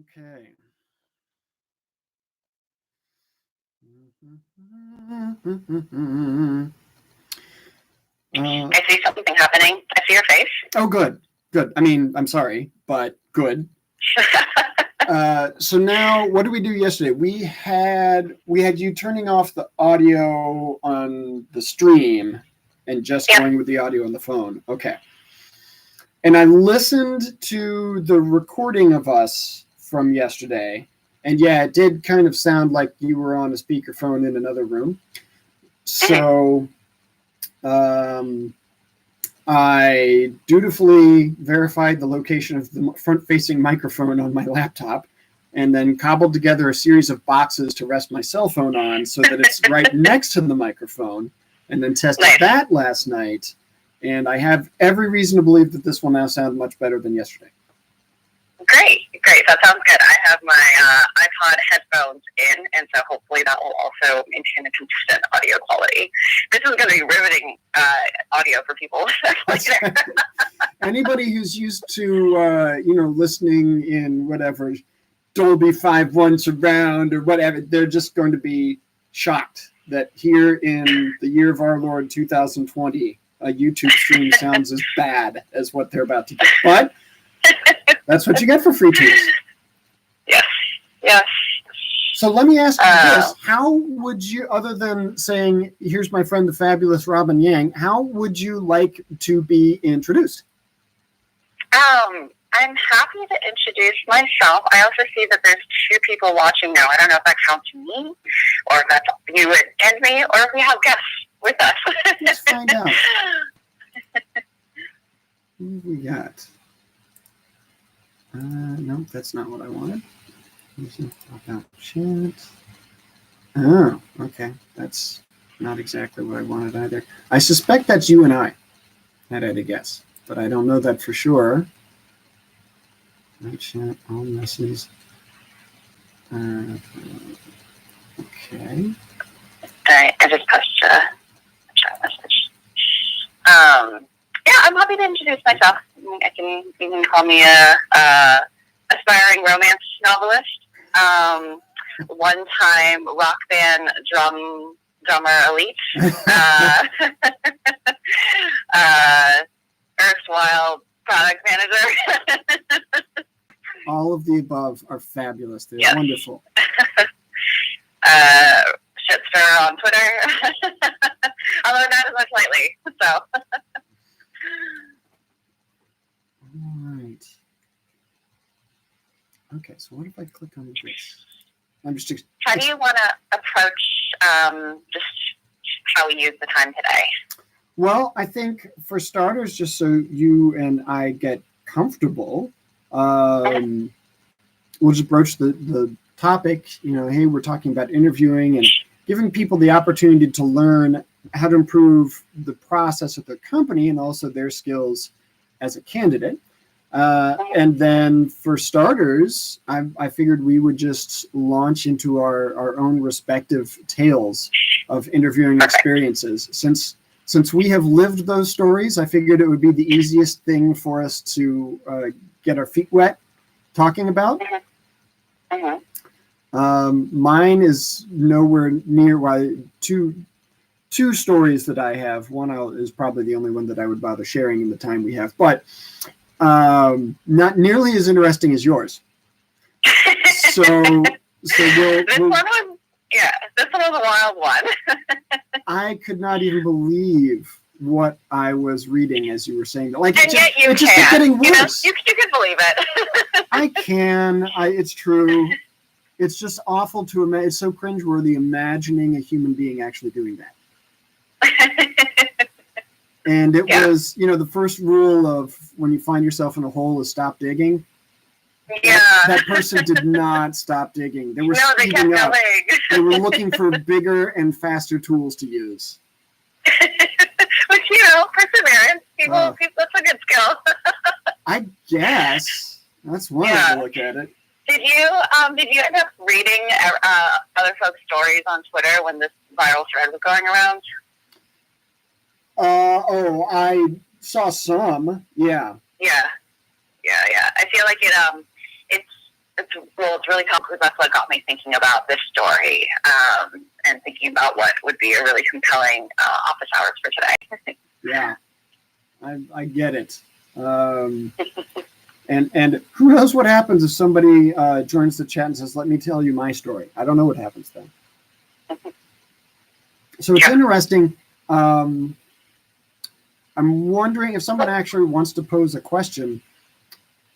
Okay. I see something happening. I see your face. Oh, good. I mean, I'm sorry, but good. So now, what did we do yesterday? We had you turning off the audio on the stream and just going with the audio on the phone. Okay. And I listened to the recording of us from yesterday, and yeah, it did kind of sound like you were on a speakerphone in another room. So I dutifully verified the location of the front-facing microphone on my laptop, and then cobbled together a series of boxes to rest my cell phone on so that it's right next to the microphone, and then tested that last night. And I have every reason to believe that this will now sound much better than yesterday. Great. That sounds good. I have my iPod headphones in, and so hopefully that will also maintain a consistent audio quality. This is going to be riveting audio for people. Anybody who's used to, listening in whatever, Dolby 5.1 surround or whatever, they're just going to be shocked that here in the year of our Lord 2020, a YouTube stream sounds as bad as what they're about to get. But that's what you get for free tools. Yes. So let me ask you this. How would you, other than saying, here's my friend, the fabulous Robin Yang, how would you like to be introduced? I'm happy to introduce myself. I also see that there's 2 people watching now. I don't know if that counts me, or if that's you and me, or if we have guests with us. Let's find out. Who have we got? No, that's not what I wanted. Oh, okay. That's not exactly what I wanted either. I suspect that's you and I, had I to guess, but I don't know that for sure. No chat, all messages. Okay. Alright, I just posted a chat message. Yeah, I'm happy to introduce myself. You can call me a aspiring romance novelist, one-time rock band drummer elite, erstwhile product manager. All of the above are fabulous. They're wonderful. Shitster on Twitter, although not as much lately. So. All right. Okay, so what if I click on this? How do you want to approach just how we use the time today? Well, I think for starters, just so you and I get comfortable, we'll just broach the topic. Hey, we're talking about interviewing and giving people the opportunity to learn how to improve the process of their company and also their skills as a candidate. And then for starters, I figured we would just launch into our own respective tales of interviewing experiences. Since we have lived those stories, I figured it would be the easiest thing for us to get our feet wet talking about. Mine is nowhere near two stories that I have. One is probably the only one that I would bother sharing in the time we have, but not nearly as interesting as yours. So this one was a wild one. I could not even believe what I was reading as you were saying that. And yet you just kept getting worse. You can believe it. I can. It's true. It's just awful to imagine. It's so cringeworthy imagining a human being actually doing that. And it was, the first rule of when you find yourself in a hole is stop digging. Yeah. That person did not stop digging. They were they kept speeding up. Going. They were looking for bigger and faster tools to use. Which, perseverance. People, that's a good skill. I guess. That's one way to look at it. Did you end up reading other folks' stories on Twitter when this viral thread was going around? I saw some. Yeah. Yeah. I feel like it's really tough because that's what got me thinking about this story, and thinking about what would be a really compelling office hours for today. Yeah, I get it. And who knows what happens if somebody joins the chat and says, "Let me tell you my story." I don't know what happens then. So it's interesting. I'm wondering if someone actually wants to pose a question.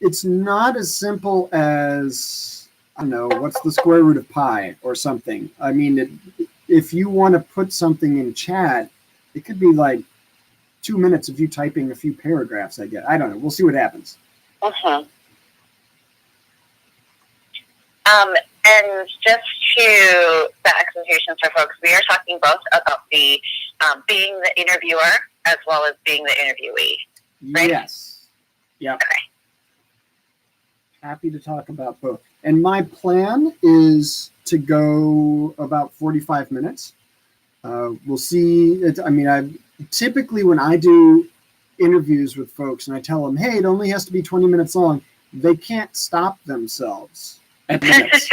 It's not as simple as, I don't know, what's the square root of pi or something. I mean, if you want to put something in chat, it could be like 2 minutes of you typing a few paragraphs, I guess. I don't know. We'll see what happens. And just to set expectations for folks, we are talking both about the being the interviewer as well as being the interviewee. Right? Yes. Yeah. Okay. Happy to talk about both. And my plan is to go about 45 minutes. We'll see. I mean, typically when I do interviews with folks and I tell them, hey, it only has to be 20 minutes long, they can't stop themselves at minutes.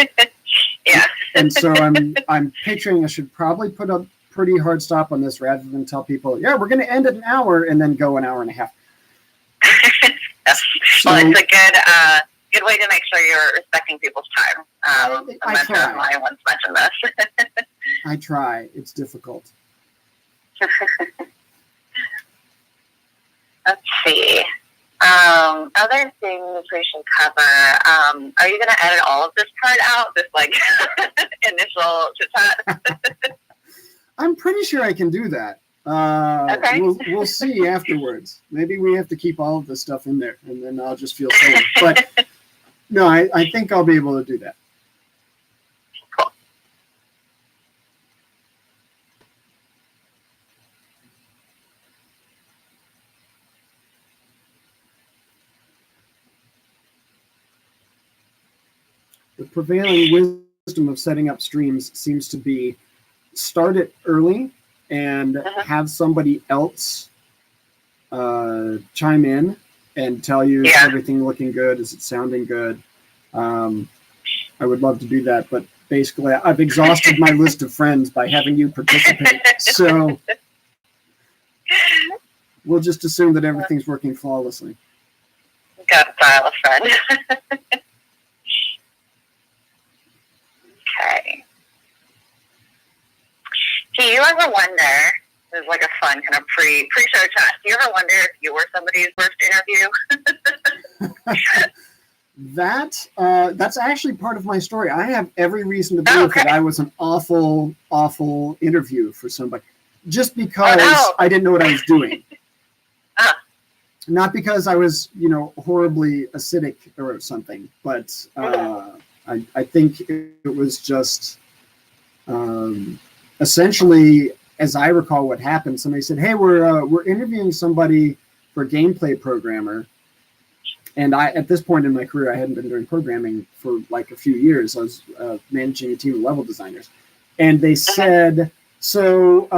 Yeah. And so I'm picturing I should probably put a pretty hard stop on this rather than tell people, yeah, we're going to end at an hour and then go an hour and a half. Well, it's a good way to make sure you're respecting people's time. I try. I once mentioned this. I try. It's difficult. Let's see. Other things we should cover. Are you going to edit all of this part out? This like initial chit-chat? I'm pretty sure I can do that. Okay. We'll see afterwards. Maybe we have to keep all of this stuff in there, and then I'll just feel safe. But no, I think I'll be able to do that. Cool. The prevailing wisdom of setting up streams seems to be start it early and have somebody else chime in and tell you, is everything looking good? Is it sounding good? I would love to do that, but basically I've exhausted my list of friends by having you participate. So we'll just assume that everything's working flawlessly. Got a file a friend. Okay. Do you ever wonder, this is like a fun kind of pre-show chat, do you ever wonder if you were somebody's worst interview? That's actually part of my story. I have every reason to believe that I was an awful, awful interview for somebody, just because I didn't know what I was doing. Not because I was, horribly acidic or something, but I think it was just essentially, as I recall what happened, somebody said, hey, we're interviewing somebody for a gameplay programmer. And at this point in my career, I hadn't been doing programming for like a few years. I was managing a team of level designers. And they said, so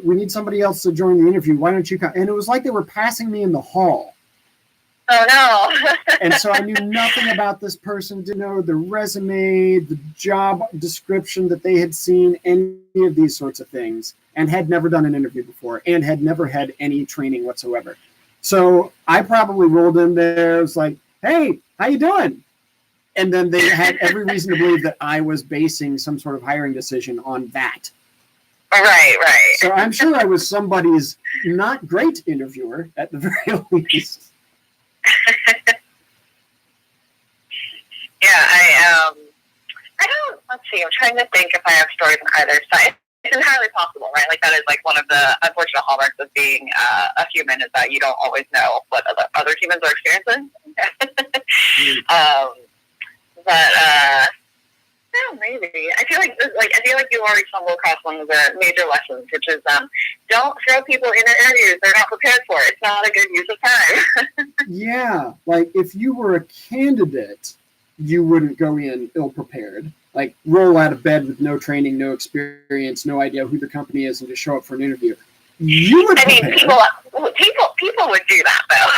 we need somebody else to join the interview. Why don't you come? And it was like they were passing me in the hall. Oh, no. And so I knew nothing about this person, didn't know the resume, the job description that they had seen, any of these sorts of things, and had never done an interview before and had never had any training whatsoever. So I probably rolled in there. It was like, hey, how you doing? And then they had every reason to believe that I was basing some sort of hiring decision on that. Right. So I'm sure I was somebody's not great interviewer at the very least. Yeah, I don't, let's see, I'm trying to think if I have stories on either side. It's entirely possible, right? Like that is like one of the unfortunate hallmarks of being a human is that you don't always know what other humans are experiencing. No, maybe. I feel like you already stumbled across one of the major lessons, which is don't throw people in interviews they're not prepared for. It's not a good use of time. Yeah, like if you were a candidate, you wouldn't go in ill-prepared. Like roll out of bed with no training, no experience, no idea who the company is, and just show up for an interview. You would. I mean, people would do that though.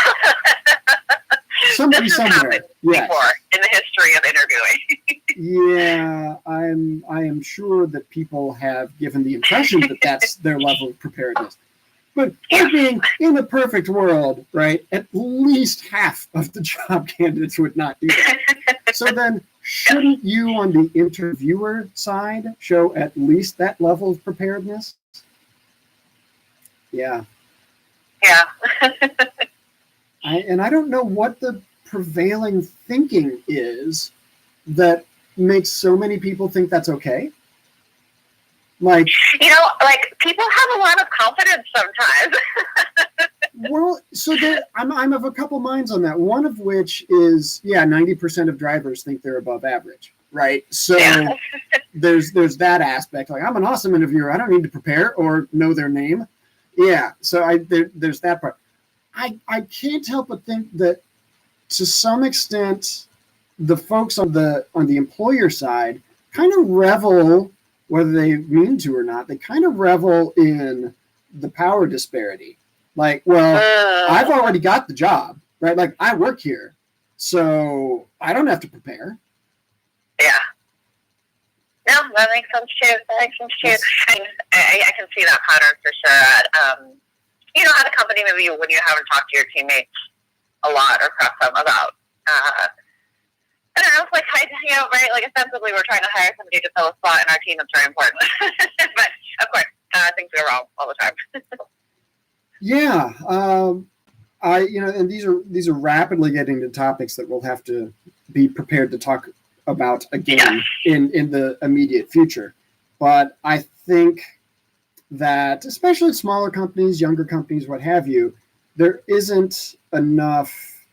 Somebody somewhere, before in the history history of interviewing. Yeah, I am sure that people have given the impression that that's their level of preparedness. But being in a perfect world, right, at least half of the job candidates would not do that. So then, shouldn't you on the interviewer side show at least that level of preparedness? Yeah. Yeah. I don't know what the prevailing thinking is that makes so many people think that's okay. Like, like people have a lot of confidence sometimes. Well, so I'm of a couple minds on that. One of which is, 90% of drivers think they're above average, right? So there's that aspect. Like, I'm an awesome interviewer. I don't need to prepare or know their name. Yeah, so there's that part. I can't help but think that to some extent, the folks on the employer side kind of revel, whether they mean to or not, they kind of revel in the power disparity. Like, well, I've already got the job, right? Like, I work here, so I don't have to prepare. Yeah. No, that makes sense too. I can see that pattern for sure. At a company, maybe when you haven't talked to your teammates a lot or press them about, I don't know, like, right? Like, ostensibly, we're trying to hire somebody to fill a spot in our team that's very important. But, of course, things go wrong all the time. Yeah. And these are rapidly getting to topics that we'll have to be prepared to talk about again in the immediate future. But I think that, especially smaller companies, younger companies, what have you, there isn't enough.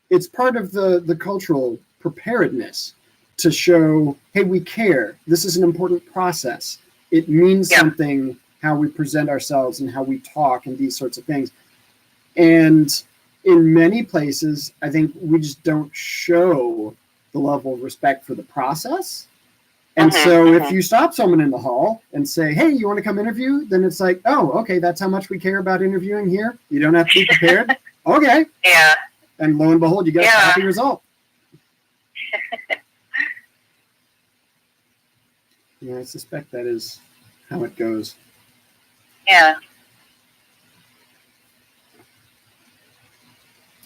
It's part of the cultural preparedness to show, hey, we care. This is an important process. It means something how we present ourselves and how we talk and these sorts of things. And in many places, I think we just don't show the level of respect for the process. And so if you stop someone in the hall and say, hey, you want to come interview? Then it's like, oh, okay, that's how much we care about interviewing here. You don't have to be prepared. Okay. Yeah. And lo and behold, you get a happy result. Yeah, I suspect that is how it goes. Yeah.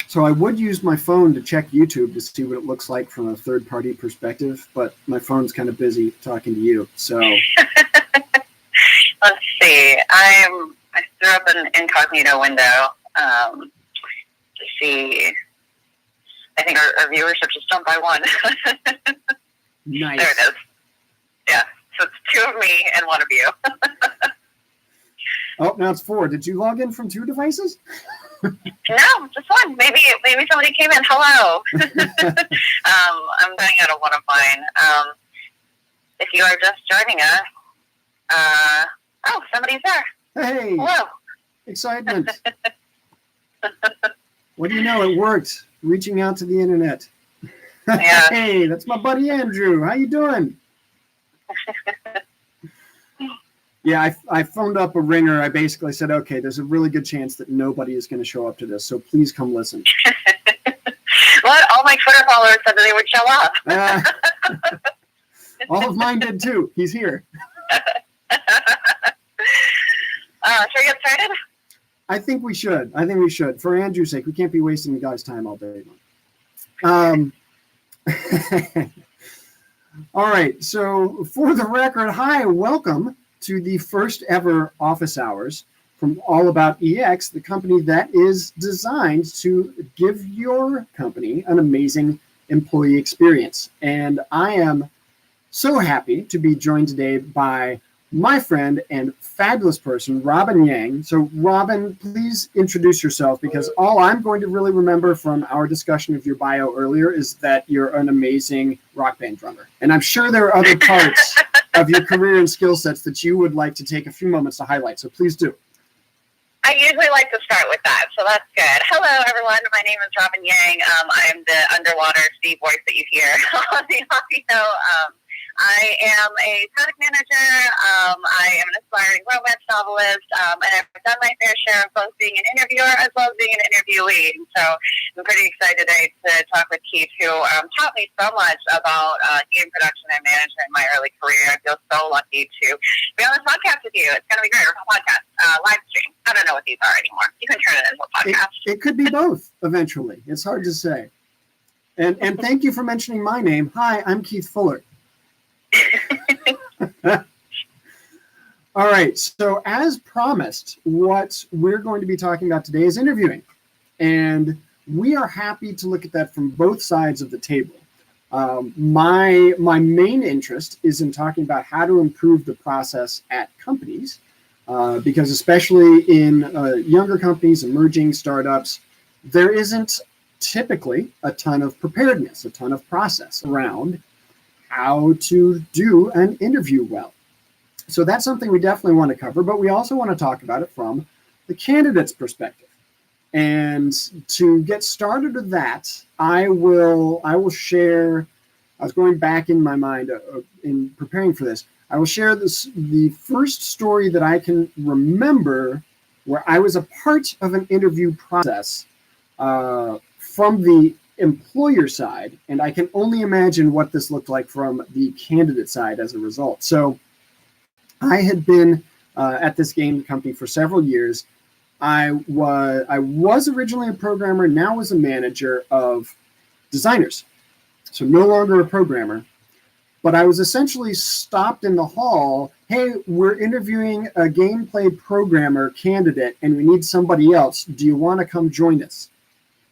So I would use my phone to check YouTube to see what it looks like from a third-party perspective, but my phone's kind of busy talking to you. So let's see. I threw up an incognito window to see. I think our viewership just jumped by one. Nice. There it is. Yeah. So it's 2 of me and 1 of you. Oh, now it's 4. Did you log in from 2 devices? No, just 1. Maybe somebody came in. Hello. I'm going out of one of mine. If you are just joining us, somebody's there. Hey. Hello. Excitement. What do you know? It worked. Reaching out to the internet. Yeah. Hey, that's my buddy Andrew. How you doing? Yeah, I phoned up a ringer. I basically said, okay, there's a really good chance that nobody is going to show up to this, so please come listen. Well, all my Twitter followers said that they would show up. All of mine did too. He's here. Shall we get started? I think we should. For Andrew's sake, we can't be wasting the guy's time all day long. All right, so for the record, hi, welcome to the first ever office hours from All About EX, the company that is designed to give your company an amazing employee experience. And I am so happy to be joined today by my friend and fabulous person, Robin Yang. So Robin, please introduce yourself, because all I'm going to really remember from our discussion of your bio earlier is that you're an amazing rock band drummer. And I'm sure there are other parts of your career and skill sets that you would like to take a few moments to highlight. So please do. I usually like to start with that, so that's good. Hello, everyone. My name is Robin Yang. I'm the underwater sea voice that you hear on the audio. I am a product manager. I am an aspiring romance novelist, and I've done my fair share of both being an interviewer as well as being an interviewee. And so I'm pretty excited today to talk with Keith, who taught me so much about game production and management in my early career. I feel so lucky to be on this podcast with you. It's going to be great. Or podcast, live stream. I don't know what these are anymore. You can turn it into a podcast. It could be both eventually. It's hard to say. And thank you for mentioning my name. Hi, I'm Keith Fuller. All right, so as promised, what we're going to be talking about today is interviewing. And we are happy to look at that from both sides of the table. My main interest is in talking about how to improve the process at companies, because especially in younger companies, emerging startups, there isn't typically a ton of preparedness, a ton of process around how to do an interview well. So that's something we definitely want to cover, but we also want to talk about it from the candidate's perspective. And to get started with that, I will share, I was going back in my mind in preparing for this, I will share the first story that I can remember where I was a part of an interview process from the employer side, and I can only imagine what this looked like from the candidate side as a result. So I had been at this game company for several years. I was originally a programmer, now was a manager of designers. So no longer a programmer, but I was essentially stopped in the hall. Hey, we're interviewing a gameplay programmer candidate and we need somebody else. Do you want to come join us?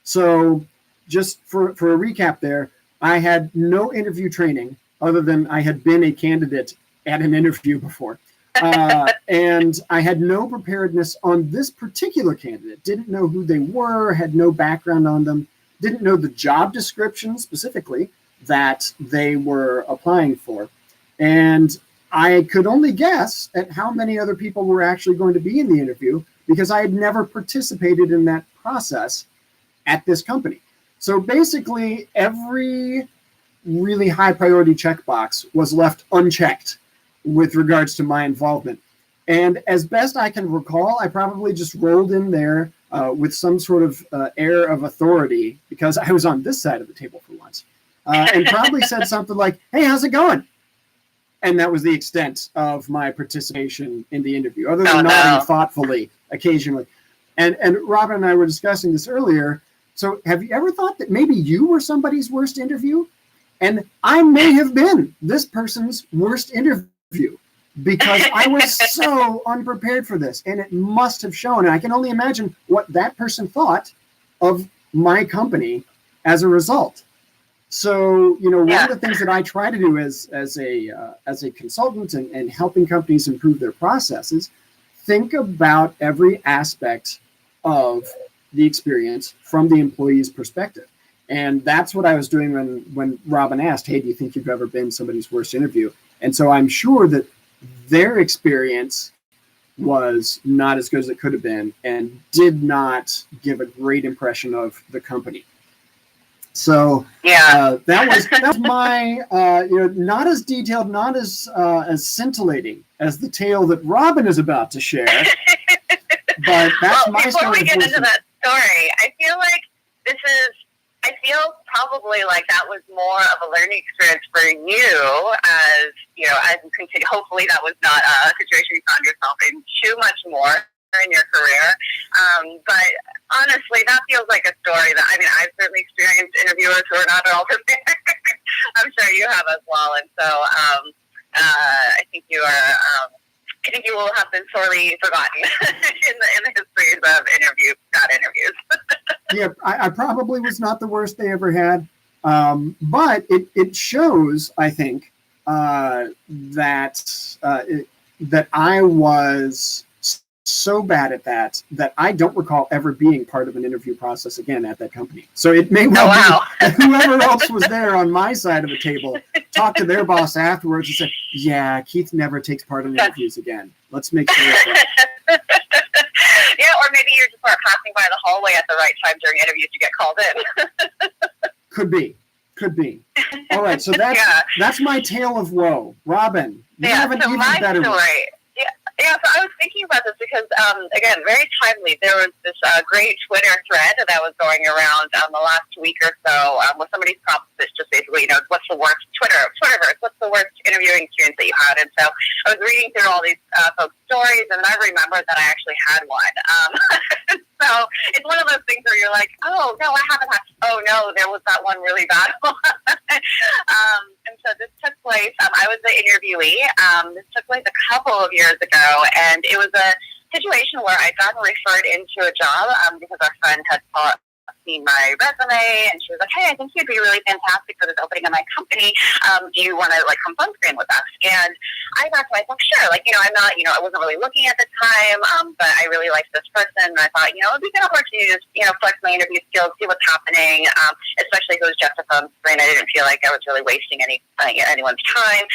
So just for a recap there, I had no interview training other than I had been a candidate at an interview before. And I had no preparedness on this particular candidate, didn't know who they were, had no background on them, didn't know the job description specifically that they were applying for. And I could only guess at how many other people were actually going to be in the interview because I had never participated in that process at this company. So basically, every really high priority checkbox was left unchecked with regards to my involvement. And as best I can recall, I probably just rolled in there with some sort of air of authority because I was on this side of the table for once, and probably said something like, hey, how's it going? And that was the extent of my participation in the interview, other than nodding thoughtfully occasionally. And Robin and I were discussing this earlier. So have you ever thought that maybe you were somebody's worst interview? And I may have been this person's worst interview because I was so unprepared for this, and it must have shown. And I can only imagine what that person thought of my company as a result. So, one of the things that I try to do as a consultant and helping companies improve their processes, think about every aspect of the experience from the employee's perspective. And that's what I was doing when Robin asked, hey, do you think you've ever been somebody's worst interview? And so I'm sure that their experience was not as good as it could have been and did not give a great impression of the company. So that was my, not as detailed, not as scintillating as the tale that Robin is about to share. But that's my story. Before we get into that story, I feel probably like that was more of a learning experience for you as you continue. Hopefully that was not a situation you found yourself in too much more in your career. But honestly, that feels like a story that, I've certainly experienced interviewers who are not at all prepared. I'm sure you have as well. And so I think you will have been sorely forgotten in the histories of interviews. Yeah, I probably was not the worst they ever had, but it shows, I think, that I was so bad at that I don't recall ever being part of an interview process again at that company. So it may well be that whoever else was there on my side of the table talked to their boss afterwards and said, yeah, Keith never takes part in interviews again. Let's make sure of that. Yeah, or maybe you're just passing by the hallway at the right time during interviews to get called in. Could be. All right, so that's my tale of woe. Robin, you have an so even my better story. one. Yeah, so I was thinking about this because, again, very timely. There was this great Twitter thread that was going around the last week or so where somebody prompted this just basically, what's the worst Twitterverse, what's the worst interviewing experience that you had? And so I was reading through all these folks' stories, and I remembered that I actually had one. So it's one of those things where you're like, oh, no, I haven't had, oh, no, there was that one really bad one. And so this took place, I was the interviewee. This took place a couple of years ago, and it was a situation where I'd gotten referred into a job because our friend had seen my resume, and she was like, hey, I think you'd be really fantastic for this opening in my company. Do you want to come phone screen with us? And I thought to myself, sure, I'm not, I wasn't really looking at the time, but I really liked this person, and I thought, it'd be a good opportunity to just, flex my interview skills, see what's happening, especially if it was just a phone screen. I didn't feel like I was really wasting anyone's time.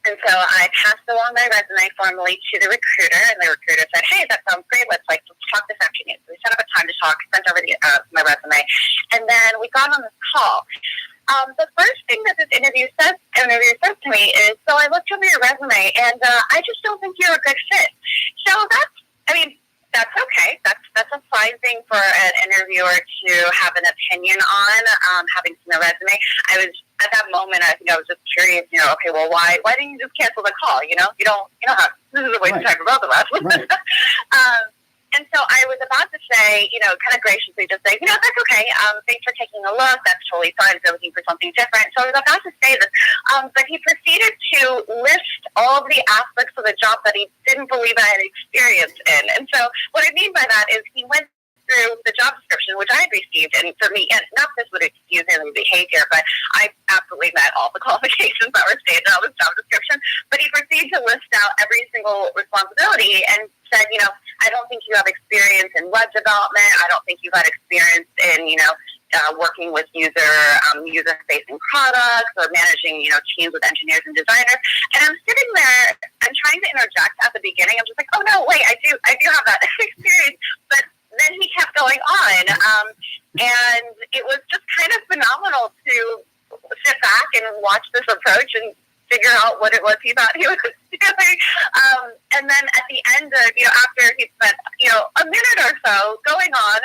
And so I passed along my resume formally to the recruiter, and the recruiter said, hey, that sounds great. Let's talk this afternoon. So we set up a time to talk, sent over my resume, and then we got on this call. The first thing that this interviewer says to me is, so I looked over your resume, and I just don't think you're a good fit. So that's okay. That's a fine thing for an interviewer to have an opinion on, having seen a resume. I was at that moment, I think I was just curious, okay, well, why didn't you just cancel the call? You don't have, this is a waste of time for both of us. Right. And so I was about to say, kind of graciously just say, that's okay. Thanks for taking a look. That's totally fine. If you're looking for something different. So I was about to say this, but he proceeded to list all of the aspects of the job that he didn't believe I had experience in. And so what I mean by that is he went through the job description, which I had received, and for me, and not this would excuse his behavior, but I absolutely met all the qualifications that were stated on this job description. But he proceeded to list out every single responsibility and said, I don't think you have experience in web development. I don't think you've had experience in, working with user-facing products or managing, teams with engineers and designers. And I'm sitting there, I'm trying to interject at the beginning. I'm just like, oh no, wait, I do have that experience, but then he kept going on, and it was just kind of phenomenal to sit back and watch this approach and figure out what it was he thought he was doing. And then at the end of, after he spent, a minute or so going on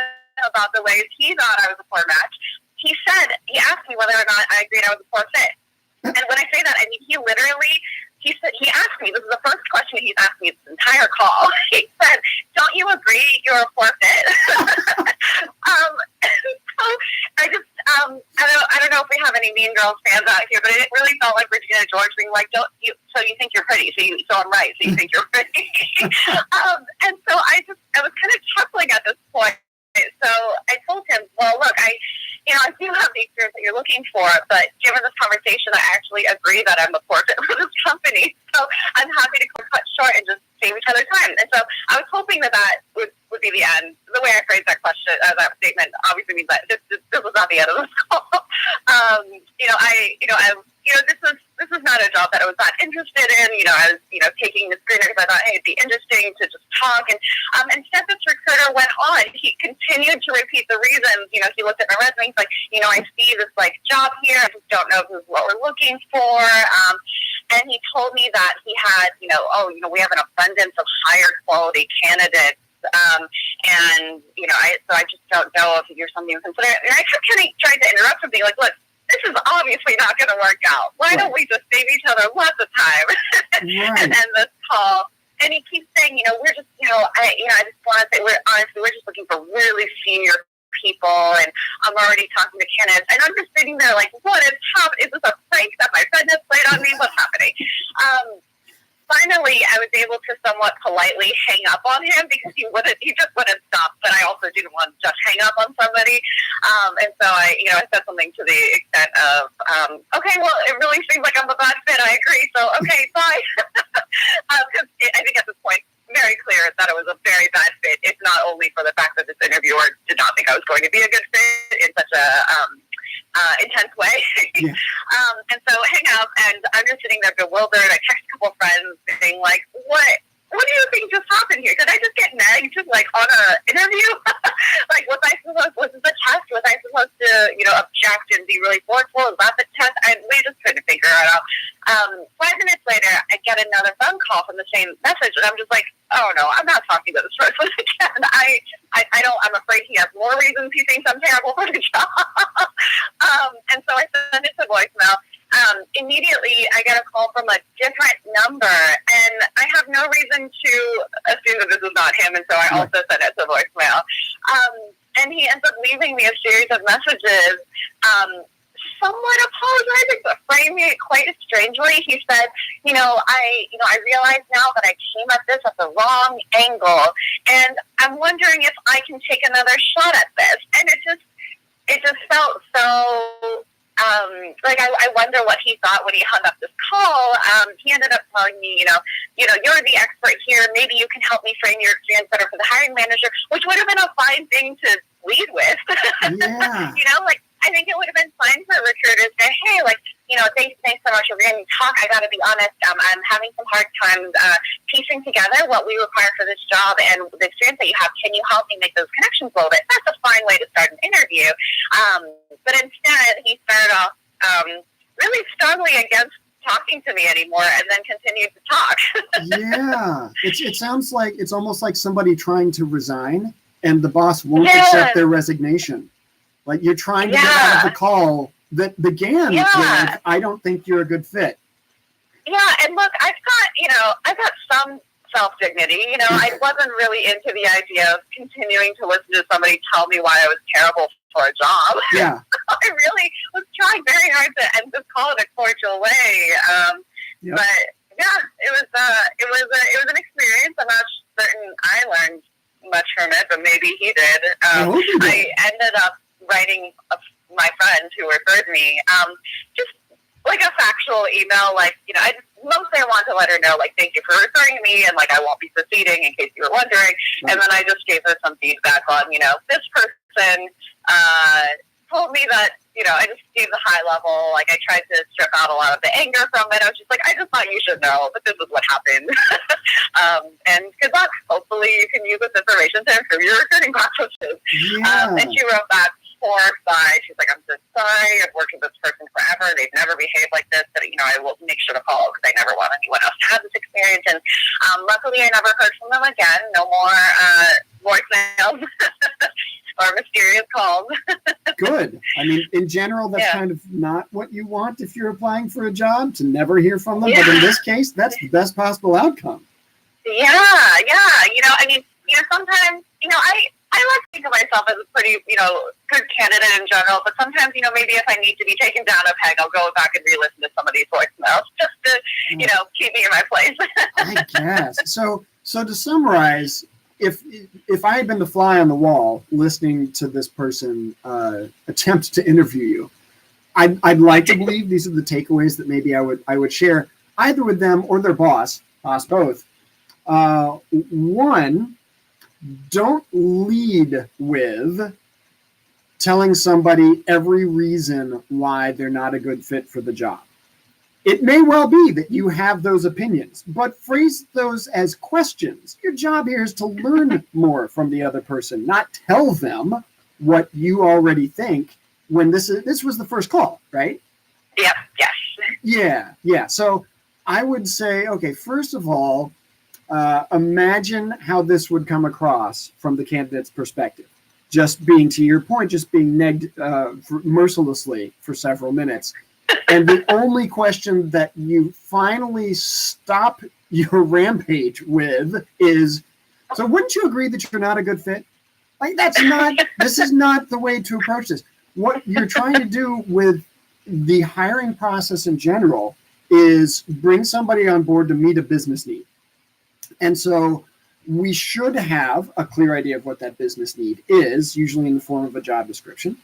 about the ways he thought I was a poor match, he asked me whether or not I agreed I was a poor fit. And when I say that, I mean, he asked me, this is the first question he's asked me this entire call. He said, don't you agree you're a poor fit? So I don't know if we have any Mean Girls fans out here, but it really felt like Regina George being like, so you think you're pretty, so I'm right, so you think you're pretty. And so I was kind of chuckling at this point. So I told him, well, look, I do have the experience that you're looking for, but given this conversation, I actually agree that I'm a poor fit for this company. So I'm happy to cut short and just save each other time. And so I was hoping that would be the end. The way I phrased that question, that statement, obviously means that this was not the end of this call. This was not a job that I was that interested in. I was, taking the screener because I thought, hey, it'd be interesting to just talk. And instead, this recruiter went on. He continued to repeat the reasons. He looked at my resume. He's like, I see this job here. I just don't know if this is what we're looking for. And he told me that he had, we have an abundance of higher quality candidates. So I just don't know if you're something to consider. And I kept kind of trying to interrupt him, being like, look, this is obviously not going to work out. Why don't we just save each other lots of time and end this call? And he keeps saying, we're just, I just want to say, we're just looking for really senior people, and I'm already talking to candidates. And I'm just sitting there like, what is happening? Is this a prank that my friend has played on me? What's happening? Finally, I was able to somewhat politely hang up on him because he just wouldn't stop. But I also didn't want to just hang up on somebody. And so I said something to the extent of, okay, well, it really seems like I'm a bad fit. I agree. So, okay, bye. Because I think at this point, very clear that it was a very bad fit. It's not only for the fact that this interviewer did not think I was going to be a good fit in such a intense way. Yeah. And so hang up, and I'm just sitting there bewildered. I text a couple of friends being like, what what do you think just happened here? Did I just get nagged like on an interview? Like, was this a test? Was I supposed to, object and be really forceful? Is that the test? We just couldn't figure it out. 5 minutes later, I get another phone call from the same message, and I'm just like, oh no, I'm not talking to this person again. I'm afraid he has more reasons he thinks I'm terrible for the job. And so I sent it to voicemail. Immediately, I get a call from a different number, and I have no reason to assume that this is not him, and so I also sent it to voicemail. And he ends up leaving me a series of messages, somewhat apologizing, but framing it quite strangely. He said, I realize now that I came at this at the wrong angle, and I'm wondering if I can take another shot at this. And it just felt so... I wonder what he thought when he hung up this call. He ended up telling me, you're the expert here. Maybe you can help me frame your experience better for the hiring manager, which would have been a fine thing to lead with. Yeah. I think it would have been fine for a recruiter to say, hey, thanks so much for letting me talk. I got to be honest, I'm having some hard times piecing together what we require for this job and the experience that you have. Can you help me make those connections a little bit? That's a fine way to start an interview. But instead, he started off really strongly against talking to me anymore, and then continued to talk. Yeah. It sounds like it's almost like somebody trying to resign, and the boss won't accept their resignation. Like, you're trying to get out of the call that began with, I don't think you're a good fit. Yeah, and look, I've got some self-dignity. I wasn't really into the idea of continuing to listen to somebody tell me why I was terrible for a job. Yeah. I really was trying very hard to end this call in a cordial way. But yeah, it was an experience. I'm not certain I learned much from it, but maybe he did. I ended up writing my friend who referred me just like a factual email, mostly I wanted to let her know, thank you for referring me, and I won't be proceeding in case you were wondering. And then I just gave her some feedback on, this person told me that, I just gave the high level, I tried to strip out a lot of the anger from it. I was just like, I just thought you should know that this is what happened. And good luck. Hopefully you can use this information to improve your recruiting processes. Yeah. And she wrote back, horrified. She's like, I'm so sorry. I've worked with this person forever. They've never behaved like this. But, I will make sure to call because I never want anyone else to have this experience. And luckily, I never heard from them again. No more voicemails or mysterious calls. Good. I mean, in general, that's kind of not what you want if you're applying for a job, to never hear from them. But in this case, that's the best possible outcome. Yeah. Sometimes, I like to think of myself as a pretty, good candidate in general, but sometimes, maybe if I need to be taken down a peg, I'll go back and re-listen to some of these voicemails just to, keep me in my place. I guess. So to summarize, if I had been the fly on the wall listening to this person attempt to interview you, I'd like to believe these are the takeaways that maybe I would share either with them or their boss both. One, don't lead with telling somebody every reason why they're not a good fit for the job. It may well be that you have those opinions, but phrase those as questions. Your job here is to learn more from the other person, not tell them what you already think when this was the first call, right? Yep. Yes. Yeah. So I would say, okay, first of all, imagine how this would come across from the candidate's perspective. Just being, to your point, negged mercilessly for several minutes. And the only question that you finally stop your rampage with is, so wouldn't you agree that you're not a good fit? This is not the way to approach this. What you're trying to do with the hiring process in general is bring somebody on board to meet a business need. And so we should have a clear idea of what that business need is, usually in the form of a job description.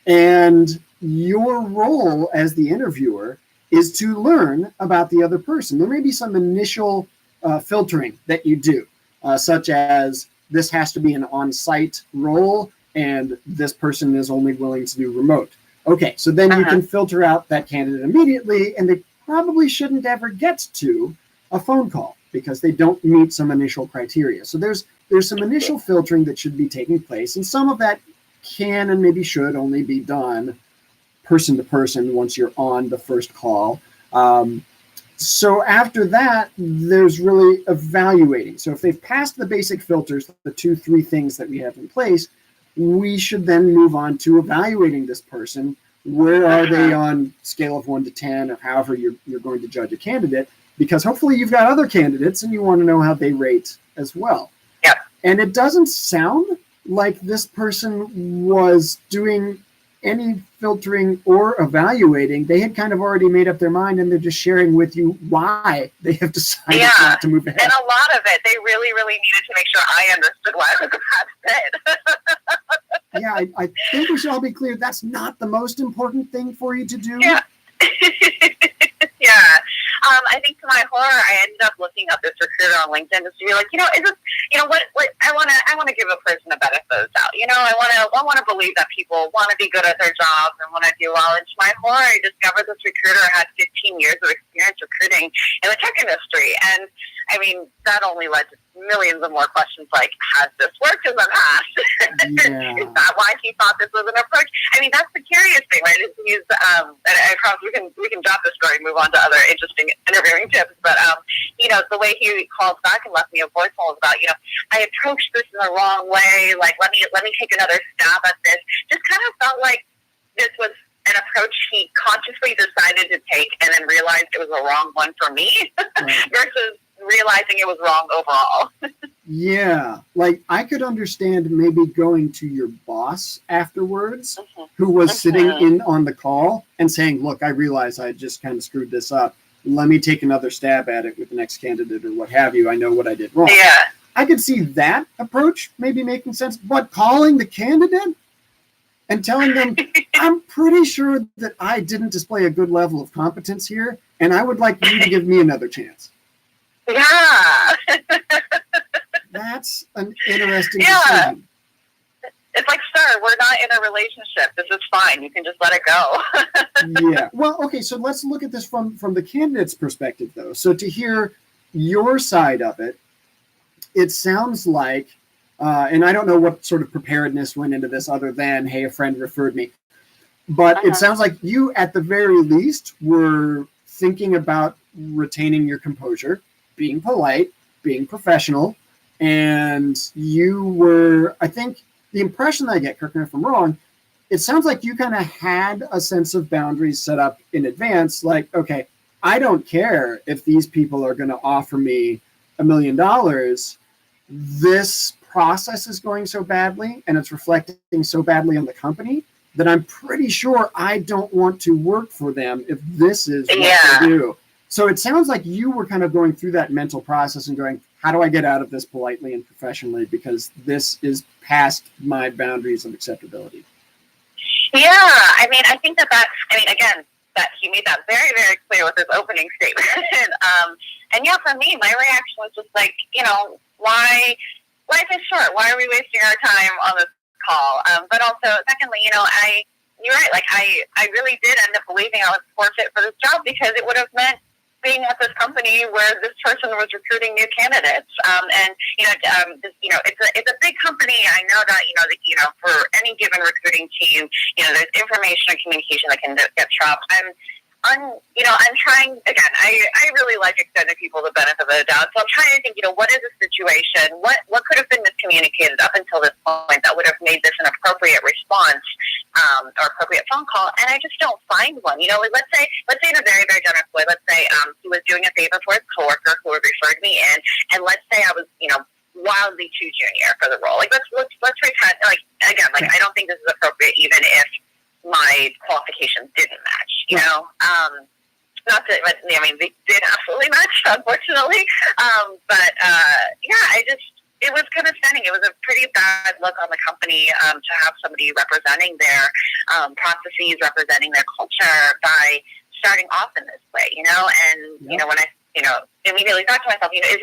And your role as the interviewer is to learn about the other person. There may be some initial filtering that you do, such as this has to be an on-site role and this person is only willing to do remote. Okay, so then you can filter out that candidate immediately, and they probably shouldn't ever get to a phone call. because they don't meet some initial criteria. So there's some initial filtering that should be taking place, and some of that can and maybe should only be done person to person once you're on the first call. So after that, there's really evaluating. So if they've passed the basic filters, the 2-3 things that we have in place, we should then move on to evaluating this person. Where are they on scale of 1 to 10, or however you're going to judge a candidate? Because hopefully you've got other candidates and you want to know how they rate as well. Yep. And it doesn't sound like this person was doing any filtering or evaluating. They had kind of already made up their mind, and they're just sharing with you why they have decided not to move ahead. And a lot of it, they really, really needed to make sure I understood why I was a bad fit. Yeah, I think we should all be clear, that's not the most important thing for you to do. Yeah. Yeah. I think to my horror, I ended up looking up this recruiter on LinkedIn just to be like, is this, what I want to give a person a benefit of the doubt. I want to believe that people want to be good at their jobs and want to do well. And to my horror, I discovered this recruiter had 15 years of experience recruiting in the tech industry. And I mean, that only led to millions of more questions like, has this worked in the past? Yeah. Is that why he thought this was an approach? I mean, that's the curious thing, right? Is he's, and I promise we can drop this story and move on to other interesting interviewing tips. But, the way he called back and left me a voicemail was about, I approached this in the wrong way. Like, let me take another stab at this. Just kind of felt like this was an approach he consciously decided to take and then realized it was the wrong one for me versus realizing it was wrong overall. Yeah, like I could understand maybe going to your boss afterwards, who was sitting in on the call and saying, look, I realize I just kind of screwed this up. Let me take another stab at it with the next candidate or what have you. I know what I did wrong. Yeah. I could see that approach maybe making sense, but calling the candidate and telling them, I'm pretty sure that I didn't display a good level of competence here, and I would like you to give me another chance. Yeah. That's an interesting decision. It's like, sir, we're not in a relationship. This is fine. You can just let it go. Yeah. Well, okay, so let's look at this from the candidate's perspective, though. So to hear your side of it, it sounds like, and I don't know what sort of preparedness went into this other than, hey, a friend referred me. But it sounds like you, at the very least, were thinking about retaining your composure, being polite, being professional, and you were, I think, the impression that I get, correct me if I'm wrong, it sounds like you kind of had a sense of boundaries set up in advance, like, okay, I don't care if these people are going to offer me $1 million. This process is going so badly, and it's reflecting so badly on the company that I'm pretty sure I don't want to work for them if this is what they do. So it sounds like you were kind of going through that mental process and going, how do I get out of this politely and professionally, because this is past my boundaries of acceptability? Yeah, I mean, I think again, that he made that very, very clear with his opening statement. And yeah, for me, my reaction was just like, why, life is short. Why are we wasting our time on this call? But also, secondly, you're right. Like, I really did end up believing I was forfeit for this job, because it would have meant being at this company where this person was recruiting new candidates. It's a big company. I know that, for any given recruiting team, there's information and communication that can get dropped. I'm trying, again, I really like extending people the benefit of the doubt. So I'm trying to think, what is the situation? What could have been miscommunicated up until this point that would have made this an appropriate response, or appropriate phone call? And I just don't find one. Let's say in a very, very generous way, let's say he was doing a favor for his coworker who had referred me in, and let's say I was, wildly too junior for the role. Like, let's pretend, I don't think this is appropriate, even if my qualifications didn't match, they did absolutely match, unfortunately. It was kind of stunning. It was a pretty bad look on the company to have somebody representing their processes, representing their culture by starting off in this way, and, when I, immediately thought to myself, is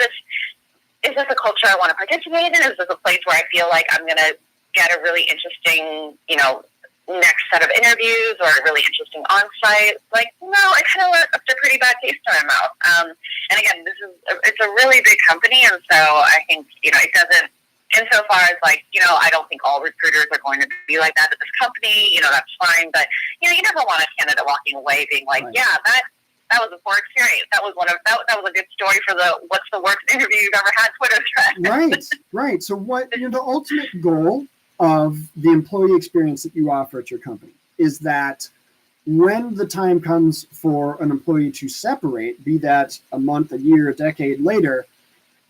this a culture I want to participate in? Is this a place where I feel like I'm going to get a really interesting, next set of interviews or a really interesting on-site, like, no, I kind of left a pretty bad taste in my mouth. And again, it's a really big company, and so I think, it doesn't, insofar as like, I don't think all recruiters are going to be like that at this company, that's fine, but, you never want a candidate walking away being like, right. Yeah, that was a poor experience. That was that was a good story for what's the worst interview you've ever had Twitter thread. Right. So what, the ultimate goal of the employee experience that you offer at your company is that when the time comes for an employee to separate, be that a month, a year, a decade later,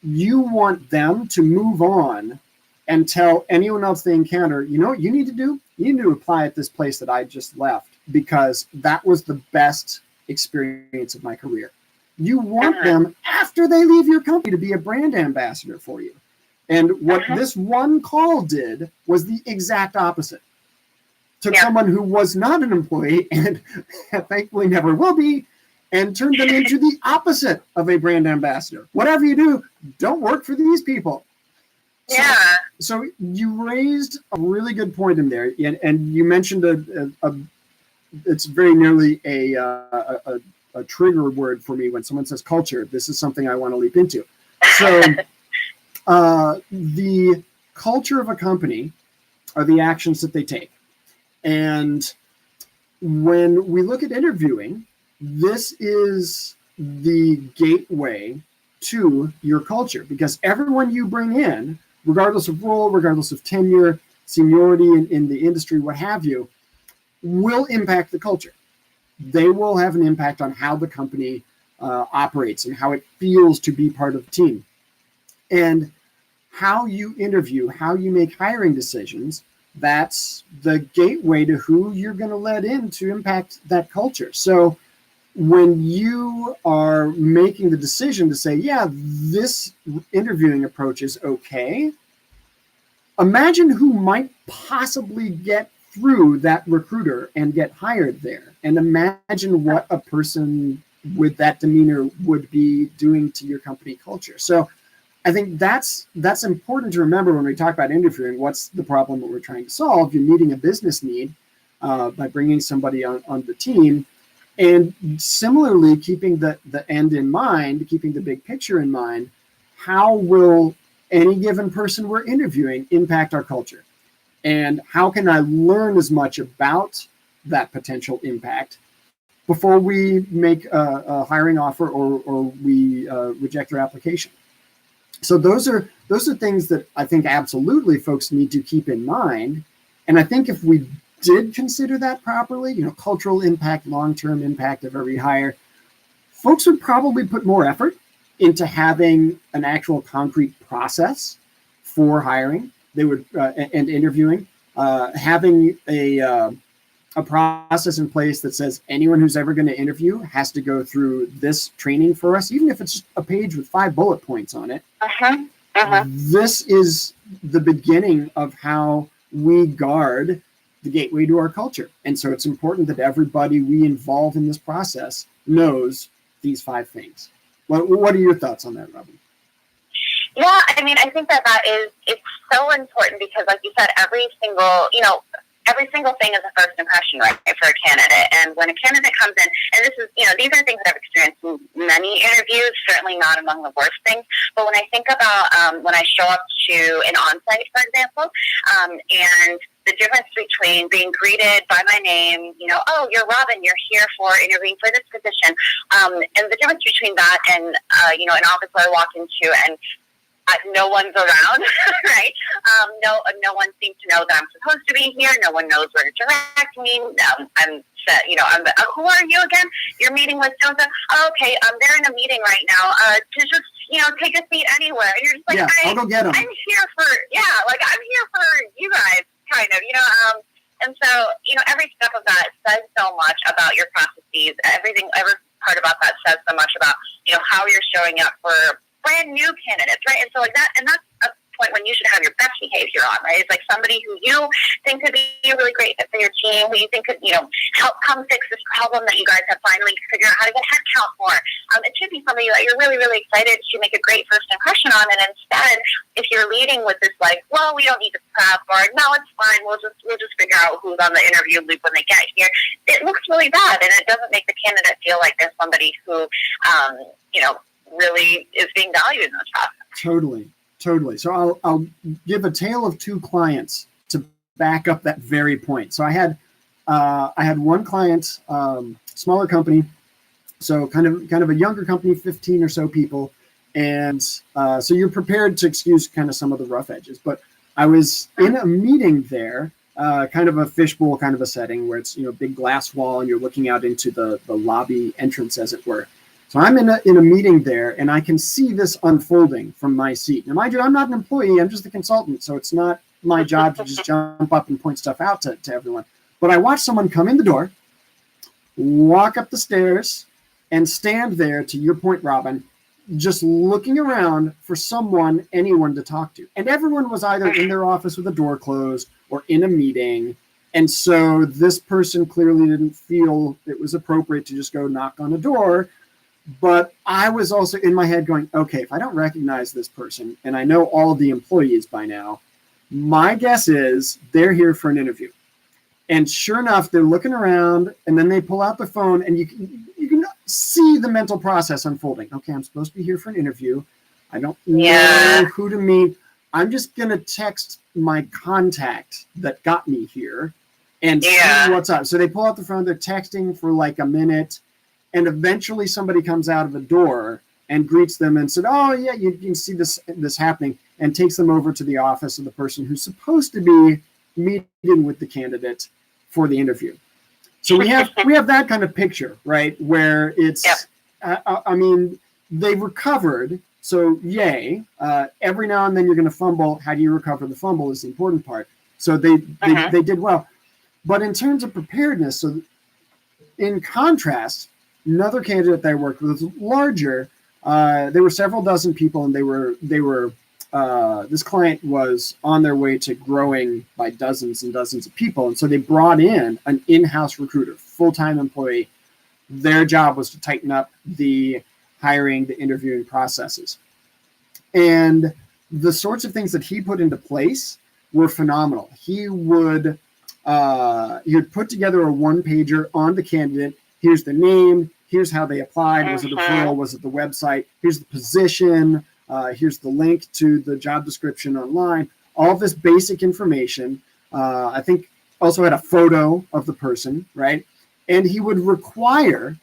you want them to move on and tell anyone else they encounter, what you need to do? You need to apply at this place that I just left because that was the best experience of my career. You want them, after they leave your company, to be a brand ambassador for you. And what this one call did was the exact opposite. Took someone who was not an employee and thankfully never will be, and turned them into the opposite of a brand ambassador. Whatever you do, don't work for these people. So you raised a really good point in there, and you mentioned it's very nearly a trigger word for me when someone says culture. This is something I want to leap into. So the culture of a company are the actions that they take. And when we look at interviewing, this is the gateway to your culture, because everyone you bring in, regardless of role, regardless of tenure, seniority in the industry, what have you, will impact the culture. They will have an impact on how the company operates and how it feels to be part of the team. And how you interview, how you make hiring decisions, that's the gateway to who you're going to let in to impact that culture. So when you are making the decision to say, yeah, this interviewing approach is okay, imagine who might possibly get through that recruiter and get hired there. And imagine what a person with that demeanor would be doing to your company culture. So I think that's important to remember when we talk about interviewing. What's the problem that we're trying to solve? You're meeting a business need by bringing somebody on the team. And similarly, keeping the end in mind, keeping the big picture in mind, how will any given person we're interviewing impact our culture? And how can I learn as much about that potential impact before we make a hiring offer or we reject their application? So those are things that I think absolutely folks need to keep in mind. And I think if we did consider that properly, cultural impact, long-term impact of every hire, folks would probably put more effort into having an actual concrete process for hiring. They would and interviewing, having a process in place that says anyone who's ever going to interview has to go through this training for us, even if it's just a page with 5 bullet points on it. This is the beginning of how we guard the gateway to our culture. And so it's important that everybody we involve in this process knows these 5 things. What are your thoughts on that, Robin? Yeah, I mean, I think it's so important because, like you said, every single thing is a first impression, right, for a candidate. And when a candidate comes in, and this is, these are things that I've experienced in many interviews, certainly not among the worst things. But when I think about when I show up to an on-site, for example, and the difference between being greeted by my name, oh, you're Robin, you're here for interviewing for this position, and the difference between that and, an office where I walk into and no one's around, right? No one seems to know that I'm supposed to be here. No one knows where to direct me. Who are you again? You're meeting with so-and-so. Oh, okay, they're in a meeting right now. To just, take a seat anywhere. And you're just like, I'll go get them. I'm here for you guys, kind of, and so, every step of that says so much about your processes. Every part about that says so much about, how you're showing up for brand new candidates, right? And so like that, and that's point when you should have your best behavior on, right? It's like somebody who you think could be really great fit for your team, who you think could, help come fix this problem that you guys have finally figured out how to get headcount for. It should be somebody that you're really, really excited to make a great first impression on. And instead, if you're leading with this, like, well, we don't need to prep, or no, it's fine, we'll just figure out who's on the interview loop when they get here, it looks really bad, and it doesn't make the candidate feel like there's somebody who, really is being valued in this process. Totally. So I'll give a tale of two clients to back up that very point. So I had one client, smaller company, so kind of a younger company, 15 or so people, and so you're prepared to excuse kind of some of the rough edges. But I was in a meeting there, kind of a fishbowl kind of a setting where it's big glass wall and you're looking out into the lobby entrance, as it were. So I'm in a meeting there, and I can see this unfolding from my seat. Now, mind you, I'm not an employee. I'm just a consultant, so it's not my job to just jump up and point stuff out to everyone. But I watched someone come in the door, walk up the stairs, and stand there, to your point, Robin, just looking around for anyone to talk to. And everyone was either in their office with the door closed or in a meeting. And so this person clearly didn't feel it was appropriate to just go knock on a door. But I was also in my head going, okay, if I don't recognize this person, and I know all of the employees by now, my guess is they're here for an interview. And sure enough, they're looking around, and then they pull out the phone, and you can see the mental process unfolding. Okay, I'm supposed to be here for an interview. I don't know who to meet. I'm just going to text my contact that got me here and see what's up. So they pull out the phone, they're texting for like a minute, and eventually somebody comes out of the door and greets them and said, oh, yeah, you can see this happening, and takes them over to the office of the person who's supposed to be meeting with the candidate for the interview. So we have that kind of picture, right, where it's, they've recovered. So yay, every now and then you're going to fumble. How do you recover the fumble is the important part. So they did well. But in terms of preparedness, so in contrast, another candidate that I worked with was larger. There were several dozen people, and they were this client was on their way to growing by dozens and dozens of people. And so they brought in an in-house recruiter, full-time employee. Their job was to tighten up the hiring, the interviewing processes. And the sorts of things that he put into place were phenomenal. He would put together a one-pager on the candidate. Here's the name. Here's how they applied. Was it a referral? Was it the website? Here's the position. Here's the link to the job description online. All this basic information. I think also had a photo of the person, right? And he would require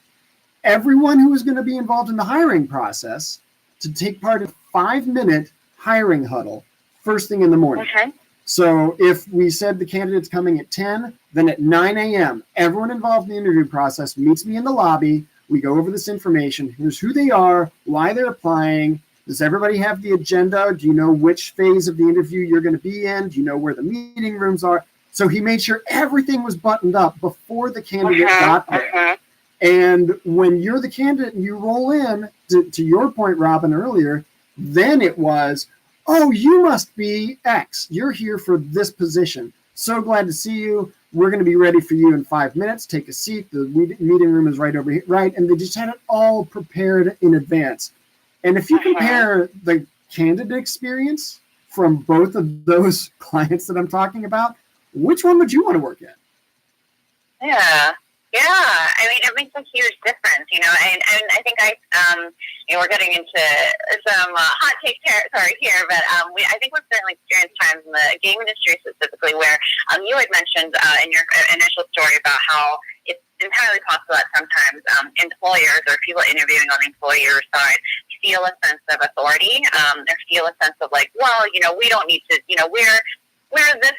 everyone who was going to be involved in the hiring process to take part in a 5-minute hiring huddle first thing in the morning. Okay. So if we said the candidate's coming at 10, then at 9 a.m., everyone involved in the interview process meets me in the lobby. We go over this information. Here's who they are, why they're applying. Does everybody have the agenda? Do you know which phase of the interview you're going to be in? Do you know where the meeting rooms are? So he made sure everything was buttoned up before the candidate got there. And when you're the candidate and you roll in, to your point, Robin, earlier, then it was, oh, you must be X. You're here for this position. So glad to see you. We're going to be ready for you in 5 minutes. Take a seat. The meeting room is right over here, right? And they just had it all prepared in advance. And if you compare the candidate experience from both of those clients that I'm talking about, which one would you want to work at? Yeah, I mean, it makes a huge difference, and I think we're getting into some hot take territory here, but I think we've certainly experienced times in the game industry specifically where you had mentioned in your initial story about how it's entirely possible that sometimes employers or people interviewing on the employer side feel a sense of authority, or feel a sense of like, well, we don't need to, we're this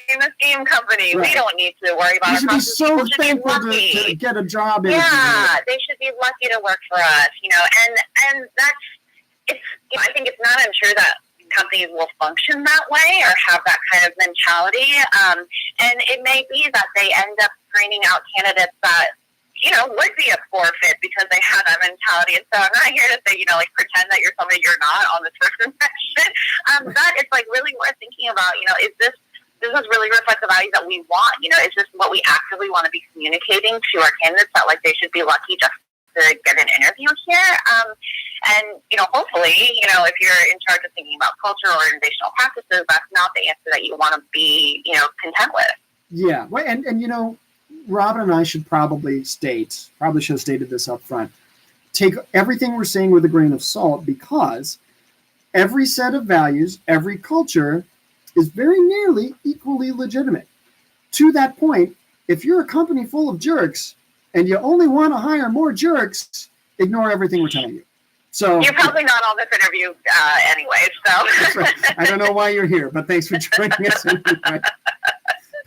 famous game company. Right. We don't need to worry about it. You should be so thankful to get a job. Yeah, they should be lucky to work for us. And that's it's. I think it's not untrue that companies will function that way or have that kind of mentality. And it may be that they end up screening out candidates that would be a forfeit because they have that mentality mentality. And so I'm not here to say, like pretend that you're somebody you're not on this first impression. But it's like really worth thinking about, is this really reflect the values that we want? Is this what we actively want to be communicating to our candidates, that like they should be lucky just to get an interview here? And, hopefully, if you're in charge of thinking about culture or organizational practices, that's not the answer that you want to be, content with. Yeah. Well, and Robin and I should probably should have stated this up front. Take everything we're saying with a grain of salt, because every set of values, every culture is very nearly equally legitimate. To that point, if you're a company full of jerks and you only want to hire more jerks, ignore everything we're telling you. So you're probably not on this interview anyway. So right. I don't know why you're here, but thanks for joining us anyway.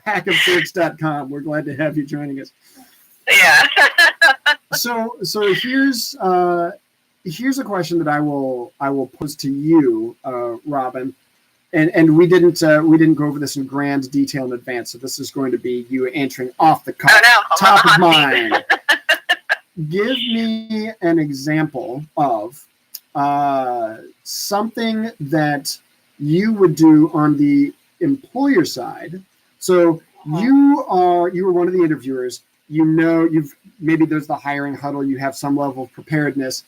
packofjerks.com. We're glad to have you joining us. Yeah. So here's a question that I will pose to you, Robin. And we didn't go over this in grand detail in advance, so this is going to be you answering off the cuff, top of mind. Give me an example of something that you would do on the employer side. So you were one of the interviewers. Maybe there's the hiring huddle. You have some level of preparedness,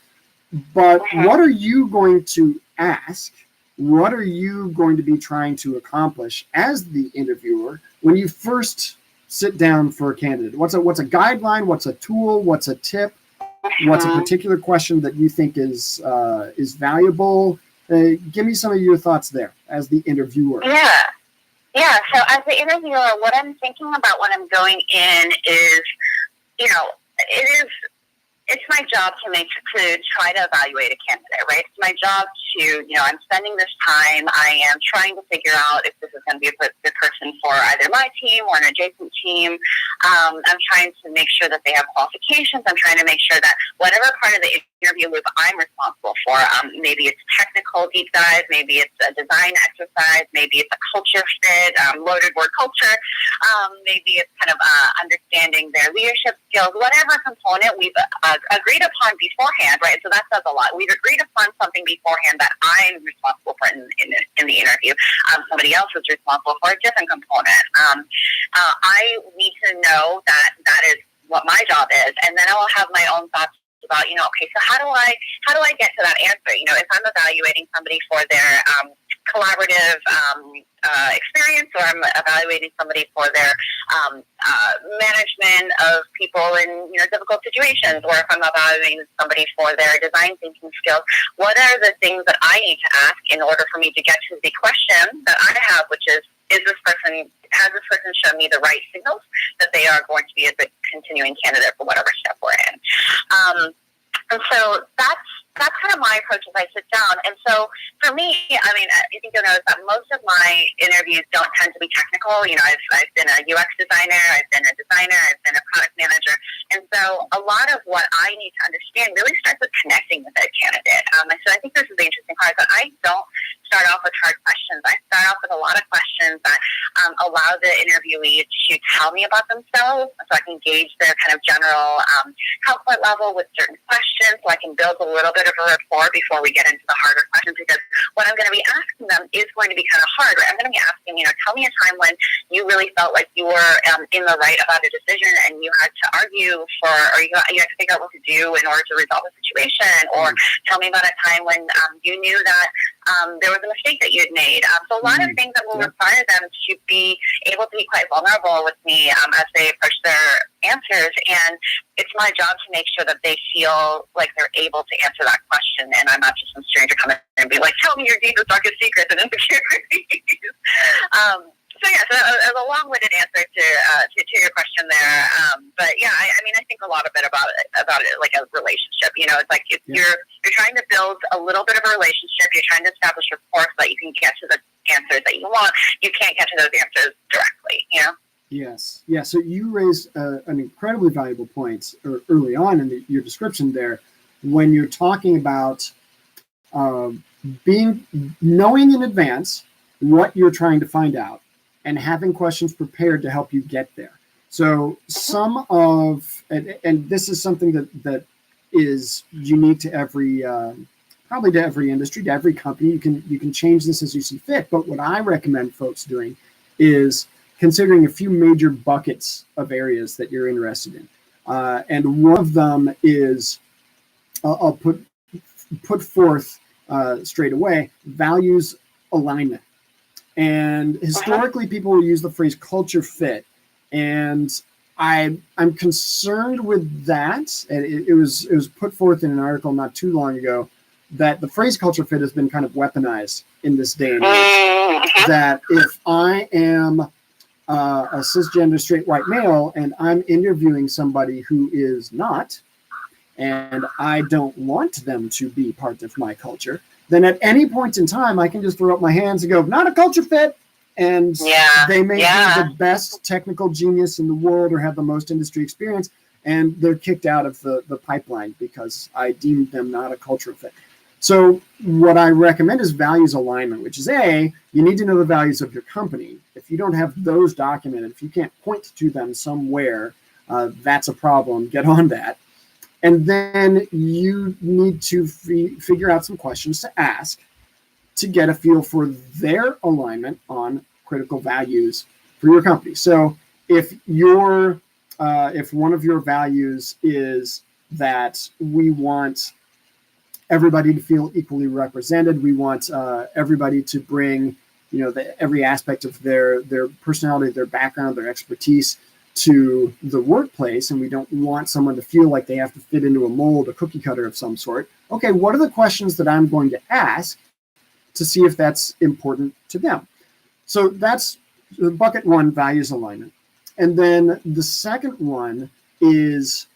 but what are you going to ask? What are you going to be trying to accomplish as the interviewer when you first sit down for a candidate? What's a guideline? What's a tool? What's a tip? What's a particular question that you think is valuable? Give me some of your thoughts there as the interviewer. Yeah. So as the interviewer, what I'm thinking about when I'm going in is, it's my job to try to evaluate a candidate, right? It's my job to, I'm spending this time. I am trying to figure out if this is going to be a good person for either my team or an adjacent team. I'm trying to make sure that they have qualifications. I'm trying to make sure that whatever part of the interview loop I'm responsible for, maybe it's technical deep dive, maybe it's a design exercise, maybe it's a culture fit, loaded word culture, maybe it's kind of understanding their leadership skills, whatever component we've agreed upon beforehand, right? So that says a lot. We've agreed upon something beforehand that I'm responsible for in the interview. Somebody else is responsible for a different component. I need to know that is what my job is, and then I will have my own thoughts about, okay, so how do I get to that answer? If I'm evaluating somebody for their collaborative experience, or I'm evaluating somebody for their management of people in difficult situations, or if I'm evaluating somebody for their design thinking skills, what are the things that I need to ask in order for me to get to the question that I have, which has this person shown me the right signals that they are going to be a good continuing candidate for whatever step we're in? And so that's kind of my approach as I sit down. And so for me, I think you'll notice that most of my interviews don't tend to be technical. I've been a UX designer, I've been a designer, I've been a product manager. And so a lot of what I need to understand really starts with connecting with a candidate. And so I think this is the interesting part, that I don't start off with hard questions. I start off with a lot of questions that allow the interviewee to tell me about themselves, so I can gauge their kind of general comfort level with certain questions, so I can build a little bit of a rapport before we get into the harder questions, because what I'm going to be asking them is going to be kind of hard, right? I'm going to be asking, tell me a time when you really felt like you were in the right about a decision, and you had to argue for, or you had to figure out what to do in order to resolve a situation, or tell me about a time when you knew that there was a mistake that you had made. So a lot of things that will require them to be able to be quite vulnerable with me as they approach their answers. And it's my job to make sure that they feel like they're able to answer that question, and I'm not just some stranger coming in and be like, tell me your deepest, darkest secrets and insecurities. So a long-winded answer to your question there. But yeah, I think a lot of it about it like a relationship. It's like if you're trying to build a little bit of a relationship, you're trying to establish rapport so that you can get to the answers that you want. You can't get to those answers directly. Yes. Yeah. So you raised an incredibly valuable point early on in your description there, when you're talking about knowing in advance what you're trying to find out, and having questions prepared to help you get there. So and this is something that is unique to every probably to every industry, to every company. You can change this as you see fit. But what I recommend folks doing is considering a few major buckets of areas that you're interested in. And one of them is, I'll put forth straight away, values alignment. And historically, people will use the phrase culture fit. And I'm concerned with that. And it was put forth in an article not too long ago that the phrase culture fit has been kind of weaponized in this day and age. That if I am a cisgender straight white male and I'm interviewing somebody who is not, and I don't want them to be part of my culture, then at any point in time, I can just throw up my hands and go, not a culture fit. And they may be the best technical genius in the world or have the most industry experience, and they're kicked out of the pipeline because I deemed them not a cultural fit. So what I recommend is values alignment, which is you need to know the values of your company. If you don't have those documented, if you can't point to them somewhere, that's a problem. Get on that. And then you need to figure out some questions to ask to get a feel for their alignment on critical values for your company. So if one of your values is that we want everybody to feel equally represented, we want everybody to bring every aspect of their personality, their background, their expertise to the workplace, and we don't want someone to feel like they have to fit into a mold, a cookie cutter of some sort. Okay, what are the questions that I'm going to ask to see if that's important to them? So that's bucket one, values alignment. And then the second one is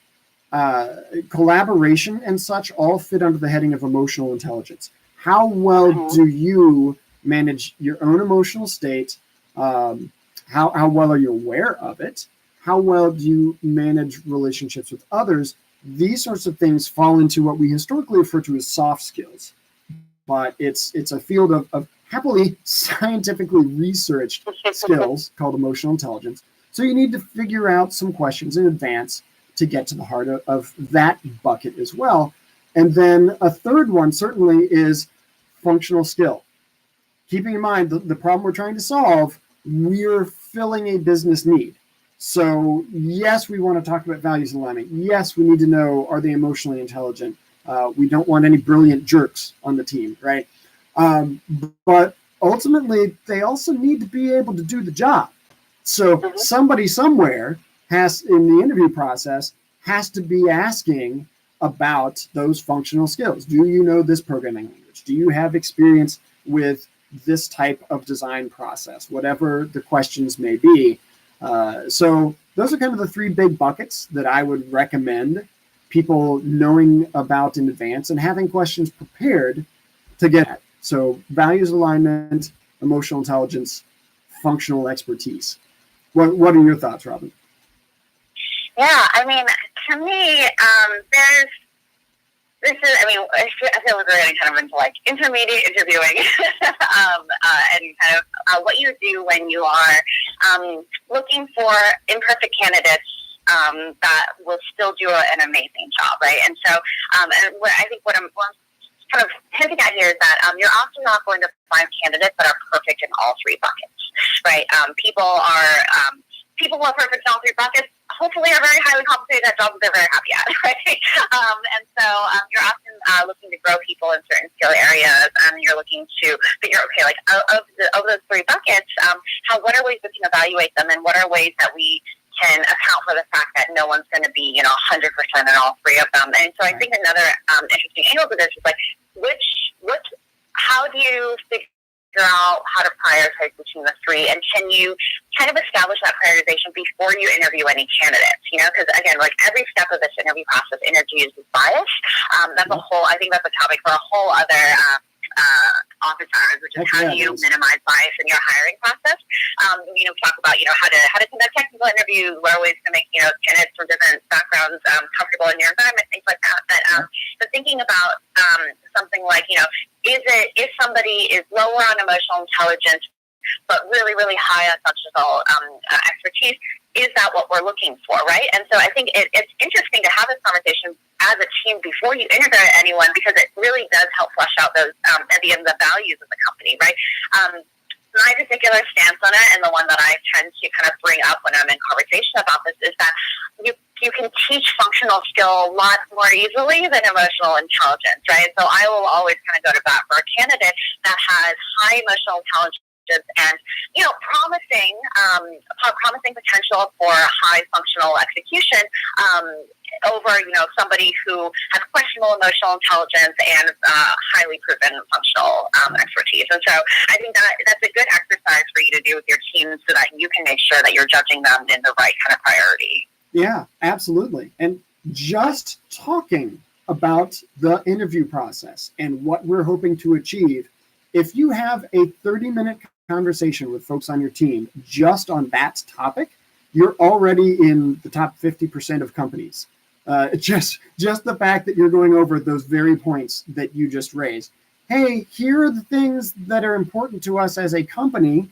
collaboration and such all fit under the heading of emotional intelligence. How well do you manage your own emotional state? How well are you aware of it? How well do you manage relationships with others? These sorts of things fall into what we historically refer to as soft skills. But it's a field of happily scientifically researched skills called emotional intelligence. So you need to figure out some questions in advance to get to the heart of that bucket as well. And then a third one certainly is functional skill. Keeping in mind the problem we're trying to solve, we're filling a business need. So yes, we want to talk about values alignment. Yes, we need to know, are they emotionally intelligent? We don't want any brilliant jerks on the team, right? But ultimately, they also need to be able to do the job. So somebody somewhere in the interview process, has to be asking about those functional skills. Do you know this programming language? Do you have experience with this type of design process? Whatever the questions may be. So those are kind of the three big buckets that I would recommend people knowing about in advance and having questions prepared to get at. So values alignment, emotional intelligence, functional expertise. What are your thoughts, Robin? Yeah, I mean, to me, I feel like we're getting kind of into like intermediate interviewing and kind of what you do when you are looking for imperfect candidates that will still do an amazing job, right? And so, and what I'm kind of hinting at here is that you're often not going to find candidates that are perfect in all three buckets, right? People who are perfect in all three buckets hopefully are very highly compensated at jobs they're very happy at, right? And so you're often looking to grow people in certain skill areas, and you're looking to figure out, okay, like of those three buckets, what are ways we can evaluate them, and what are ways that we can account for the fact that no one's going to be, 100% in all three of them. And so I think another interesting angle to this is like, how do you figure out how to prioritize between the three, and can you kind of establish that prioritization before you interview any candidates? Because again, like every step of this interview process interviews with bias. I think that's a topic for a whole other office hours, which is how do you minimize bias in your hiring process? Talk about how to conduct technical interviews, what are ways to make candidates from different backgrounds comfortable in your environment, things like that. But thinking about something like if somebody is lower on emotional intelligence but really, really high on functional expertise, is that what we're looking for, right? And so I think it's interesting to have this conversation as a team before you interview anyone, because it really does help flesh out those at the end the values of the company, right? My particular stance on it, and the one that I tend to kind of bring up when I'm in conversation about this, is that you can teach functional skill a lot more easily than emotional intelligence, right? So I will always kind of go to bat for a candidate that has high emotional intelligence and, promising potential for high functional execution over, somebody who has questionable emotional intelligence and highly proven functional expertise. And so I think that's a good exercise for you to do with your team so that you can make sure that you're judging them in the right kind of priority. Yeah, absolutely. And just talking about the interview process and what we're hoping to achieve, if you have a 30-minute conversation with folks on your team just on that topic, you're already in the top 50% of companies. Just the fact that you're going over those very points that you just raised. Hey, here are the things that are important to us as a company.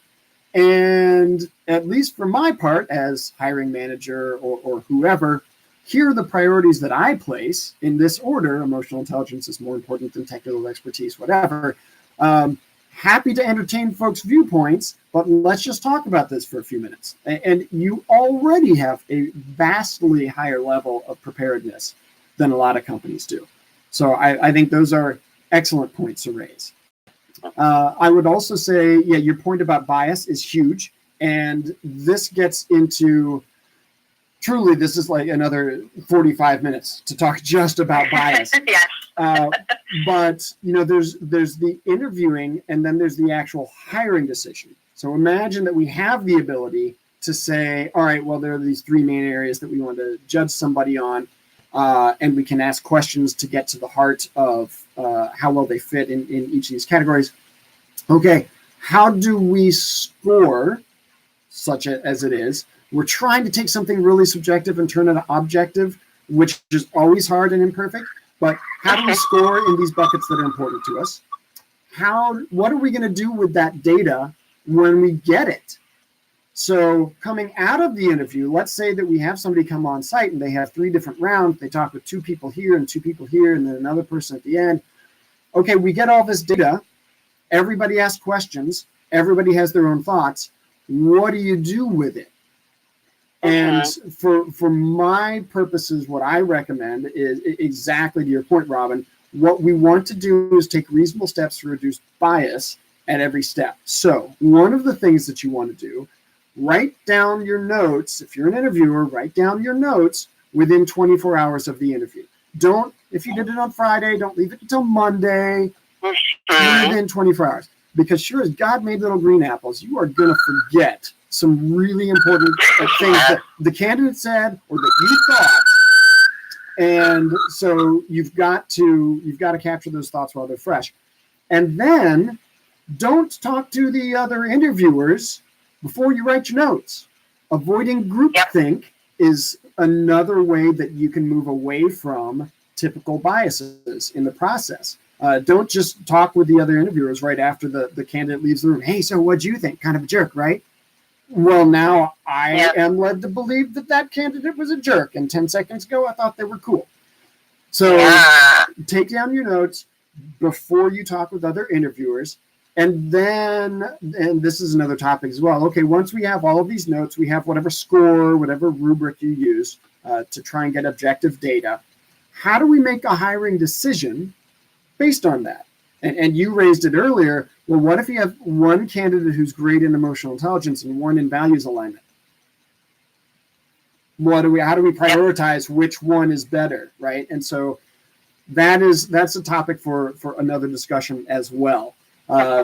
And at least for my part, as hiring manager or whoever, here are the priorities that I place in this order. Emotional intelligence is more important than technical expertise, whatever. Happy to entertain folks' viewpoints, but let's just talk about this for a few minutes. And you already have a vastly higher level of preparedness than a lot of companies do. So I think those are excellent points to raise. I would also say, your point about bias is huge. And this gets into, truly, this is like another 45 minutes to talk just about bias. Yes. But there's the interviewing, and then there's the actual hiring decision. So imagine that we have the ability to say, all right, well, there are these three main areas that we want to judge somebody on, and we can ask questions to get to the heart of how well they fit in each of these categories. Okay, how do we score, such as it is? We're trying to take something really subjective and turn it objective, which is always hard and imperfect. But how do we score in these buckets that are important to us? What are we going to do with that data when we get it? So coming out of the interview, let's say that we have somebody come on site and they have 3 different rounds. They talk with 2 people here and 2 people here and then another person at the end. Okay, we get all this data. Everybody asks questions. Everybody has their own thoughts. What do you do with it? And for my purposes, what I recommend is exactly to your point, Robin. What we want to do is take reasonable steps to reduce bias at every step. So one of the things that you want to do, write down your notes. If you're an interviewer, write down your notes within 24 hours of the interview. If you did it on Friday, don't leave it until Monday. Within 24 hours. Because sure as God made little green apples, you are going to forget some really important things that the candidate said or that you thought. And so you've got to capture those thoughts while they're fresh. And then don't talk to the other interviewers before you write your notes. Avoiding groupthink is another way that you can move away from typical biases in the process. Don't just talk with the other interviewers right after the candidate leaves the room. Hey, so what'd you think? Kind of a jerk, right? Well, now I am led to believe that candidate was a jerk. And 10 seconds ago, I thought they were cool. So take down your notes before you talk with other interviewers. And this is another topic as well. Okay, once we have all of these notes, we have whatever score, whatever rubric you use to try and get objective data. How do we make a hiring decision based on that? And you raised it earlier. Well, what if you have one candidate who's great in emotional intelligence and one in values alignment? How do we prioritize which one is better, right? And so that's a topic for another discussion as well.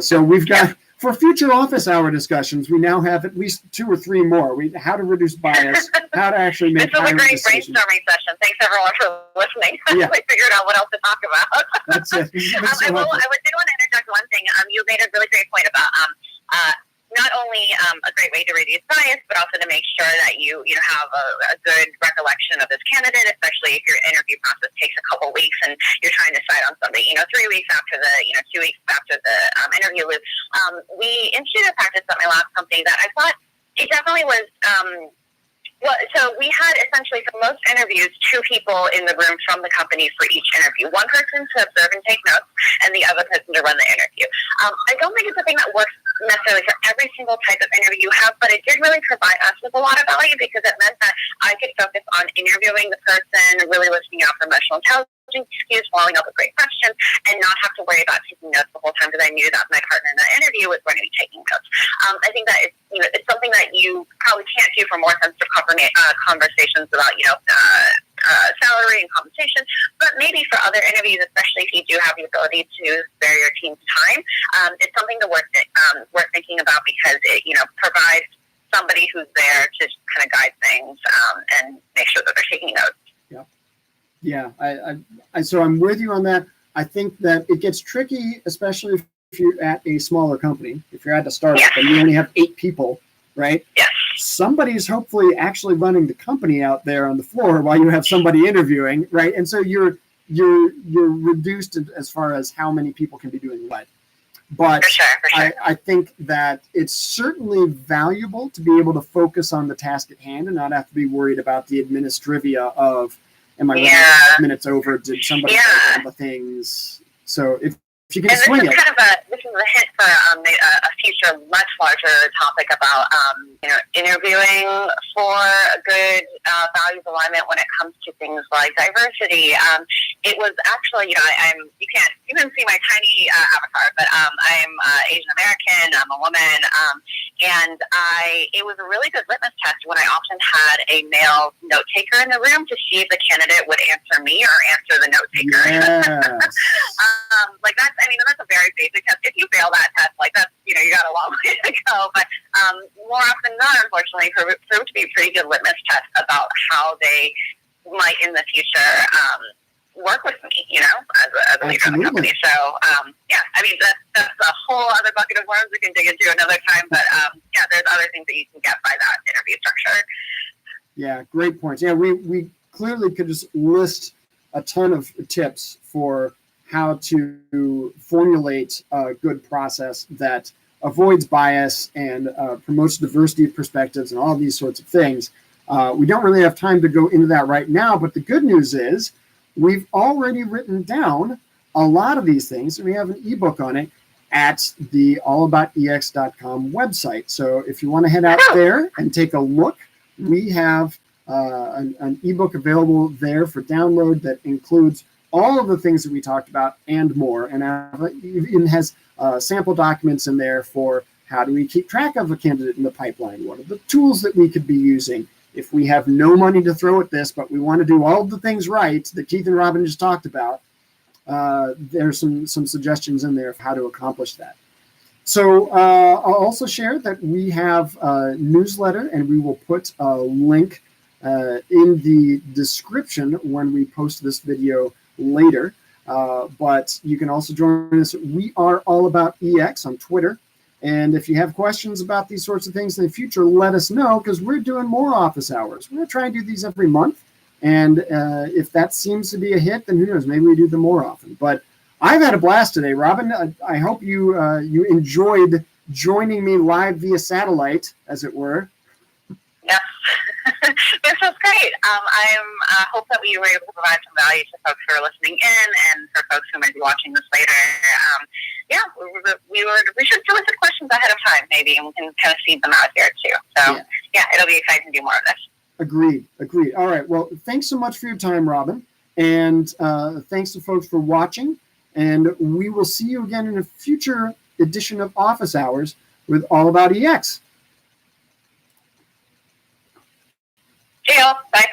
So we've got, for future office hour discussions, we now have at least 2 or 3 more. How to reduce bias, how to actually make hiring decisions. This was a great brainstorming session. Thanks everyone for listening. Yeah. We figured out what else to talk about. That's it. I did want to interject one thing. You made a really great point about not only a great way to reduce bias, but also to make sure that you have a good recollection of this candidate, especially if your interview process takes a couple weeks and you're trying to decide on somebody, 3 weeks after 2 weeks after the interview loop. We instituted a practice at my last company that I thought it definitely was Well, so we had essentially for most interviews 2 people in the room from the company for each interview. One person to observe and take notes, and the other person to run the interview. I don't think it's a thing that works necessarily for every single type of interview you have, but it did really provide us with a lot of value because it meant that I could focus on interviewing the person, really listening out for emotional intelligence cues, following up with great questions, and not have to worry about taking notes the whole time because I knew that my partner in the interview was going to be taking notes. I think that it's something that you probably can't do for more sensitive conversations about salary and compensation, but maybe for other interviews, especially if you do have the ability to spare your team's time, it's something to worth thinking about because it provides somebody who's there to kind of guide things and make sure that they're taking notes. Yeah, so I'm with you on that. I think that it gets tricky, especially if you're at a smaller company. If you're at a startup and you only have 8 people, right? Yes. Somebody's hopefully actually running the company out there on the floor while you have somebody interviewing, right? And so you're reduced as far as how many people can be doing what. But for sure. I think that it's certainly valuable to be able to focus on the task at hand and not have to be worried about the administrivia of, am I running 5 minutes over? Did somebody write all the things? So if you can swing it. This is a hint for a future much larger topic about interviewing for a good values alignment when it comes to things like diversity. It was actually, you can't see my tiny avatar, but I'm Asian American. I'm a woman, and it was a really good litmus test when I often had a male note taker in the room to see if the candidate would answer me or answer the note taker. Yes. That's a very basic test. If you fail that test, that's, you got a long way to go. But more often than not, unfortunately, proved to be a pretty good litmus test about how they might in the future work with me, as a leader of the company. So, that's a whole other bucket of worms we can dig into another time. But there's other things that you can get by that interview structure. Yeah, great points. Yeah, we clearly could just list a ton of tips for how to formulate a good process that avoids bias and promotes diversity of perspectives and all these sorts of things. We don't really have time to go into that right now, but the good news is we've already written down a lot of these things, and we have an ebook on it at the allaboutex.com website. So if you want to head out there and take a look, we have an ebook available there for download that includes all of the things that we talked about and more, and even has sample documents in there for how do we keep track of a candidate in the pipeline, what are the tools that we could be using if we have no money to throw at this, but we want to do all of the things right that Keith and Robin just talked about. There's some suggestions in there of how to accomplish that. So I'll also share that we have a newsletter, and we will put a link in the description when we post this video later. But you can also join us at We Are All About EX on Twitter. And if you have questions about these sorts of things in the future, let us know, because we're doing more office hours. We're going to try and do these every month. And if that seems to be a hit, then who knows, maybe we do them more often. But I've had a blast today, Robin. I hope you enjoyed joining me live via satellite, as it were. Yes, this was great. I hope that we were able to provide some value to folks who are listening in and for folks who might be watching this later. We should solicit questions ahead of time, maybe, and we can kind of seed them out here too. So, it'll be exciting to do more of this. Agreed. All right. Well, thanks so much for your time, Robin. And thanks to folks for watching. And we will see you again in a future edition of Office Hours with All About EX. See you. Bye.